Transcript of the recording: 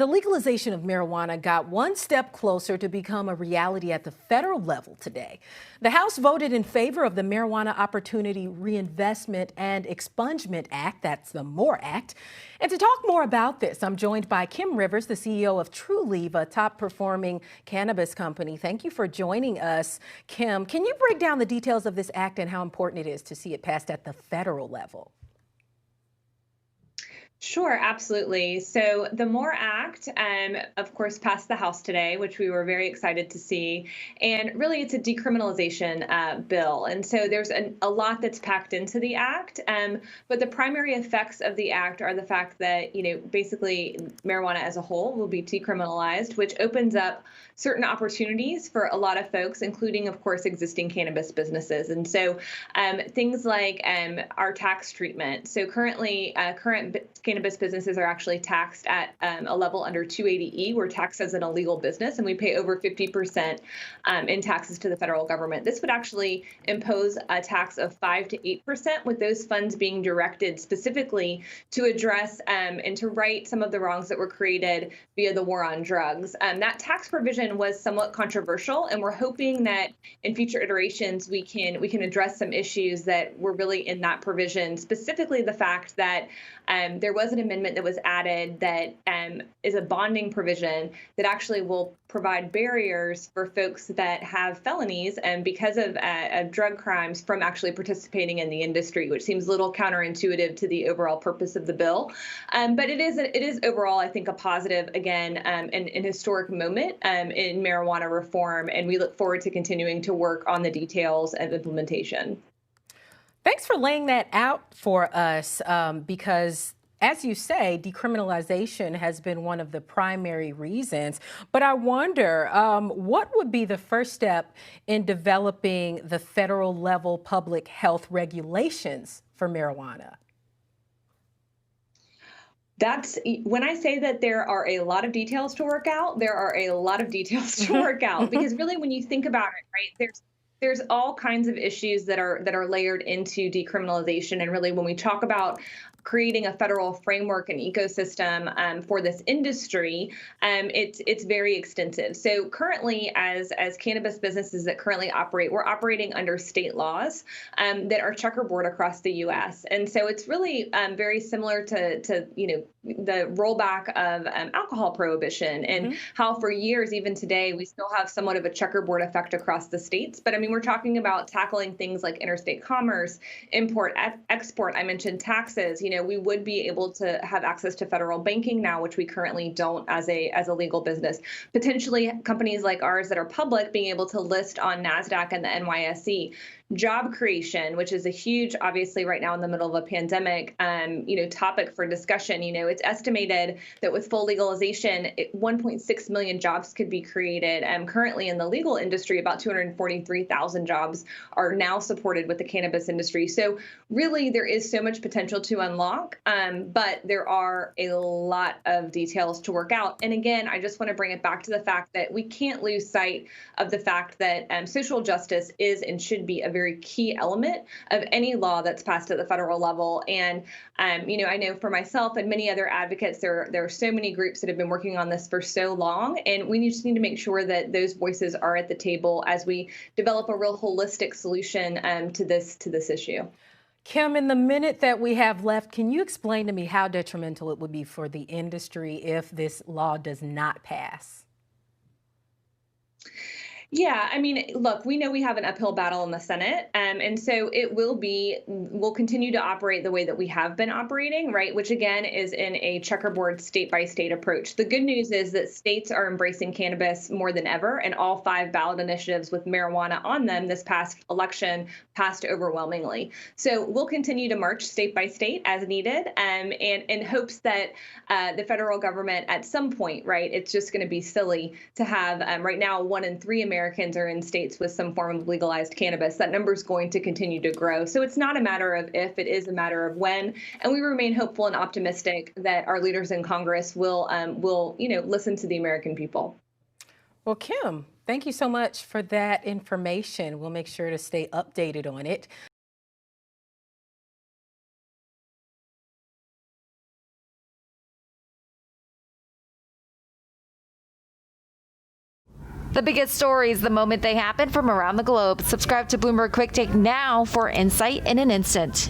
The legalization of marijuana got one step closer to become a reality at the federal level today. The House voted in favor of the Marijuana Opportunity Reinvestment and Expungement Act, that's the MORE Act. And to talk more about this, I'm joined by Kim Rivers, the CEO of TruLeave, a top-performing cannabis company. Thank you for joining us, Kim. Can you break down the details of this act and how important it is to see it passed at the federal level? Sure, absolutely. So the MORE Act, of course, passed the House today, which we were very excited to see. And really, it's a decriminalization bill. And so there's a lot that's packed into the act. But the primary effects of the act are the fact that, basically marijuana as a whole will be decriminalized, which opens up certain opportunities for a lot of folks, including, of course, existing cannabis businesses. And so things like our tax treatment. So currently, current cannabis businesses are actually taxed at a level under 280E. We're taxed as an illegal business, and we pay over 50% in taxes to the federal government. This would actually impose a tax of 5 to 8%, with those funds being directed specifically to address and to right some of the wrongs that were created via the war on drugs. That tax provision was somewhat controversial, and we're hoping that in future iterations we can address some issues that were really in that provision, specifically the fact that there was an amendment that was added that is a bonding provision that actually will provide barriers for folks that have felonies and because of drug crimes from actually participating in the industry, which seems a little counterintuitive to the overall purpose of the bill. But it is overall, I think, a positive, again, an historic moment in marijuana reform, and we look forward to continuing to work on the details of implementation. Thanks for laying that out for us because, as you say, decriminalization has been one of the primary reasons. But I wonder, what would be the first step in developing the federal level public health regulations for marijuana? That's when I say that there are a lot of details to work out, there are a lot of details to work out, because really when you think about it, right, there's all kinds of issues that are layered into decriminalization. And really when we talk about creating a federal framework and ecosystem for this industry, it's very extensive. So currently, as cannabis businesses that currently operate, we're operating under state laws that are checkerboard across the U.S. And so it's really very similar to the rollback of alcohol prohibition and how for years, even today, we still have somewhat of a checkerboard effect across the states. But I mean, we're talking about tackling things like interstate commerce, import, export. I mentioned taxes. We would be able to have access to federal banking now, which we currently don't as a legal business. Potentially companies like ours that are public being able to list on NASDAQ and the NYSE. Job creation, which is a huge, obviously right now in the middle of a pandemic, topic for discussion. It's estimated that with full legalization, 1.6 million jobs could be created. Currently in the legal industry, about 243,000 jobs are now supported with the cannabis industry. So really there is so much potential to unlock, but there are a lot of details to work out. And again, I just want to bring it back to the fact that we can't lose sight of the fact that social justice is and should be a very key element of any law that's passed at the federal level. And, I know for myself and many other advocates, there are so many groups that have been working on this for so long. And we just need to make sure that those voices are at the table as we develop a real holistic solution to this issue. Kim, in the minute that we have left, can you explain to me how detrimental it would be for the industry if this law does not pass? Yeah, I mean, look, we know we have an uphill battle in the Senate, and so we'll continue to operate the way that we have been operating, right? Which again is in a checkerboard state by state approach. The good news is that states are embracing cannabis more than ever, and all 5 ballot initiatives with marijuana on them this past election passed overwhelmingly. So we'll continue to march state by state as needed, and in hopes that the federal government at some point, right? It's just going to be silly to have right now 1 in 3 Americans are in states with some form of legalized cannabis. That number is going to continue to grow. So it's not a matter of if, it is a matter of when. And we remain hopeful and optimistic that our leaders in Congress will listen to the American people. Well, Kim, thank you so much for that information. We'll make sure to stay updated on it. The biggest stories the moment they happen from around the globe. Subscribe to Bloomberg Quicktake now for insight in an instant.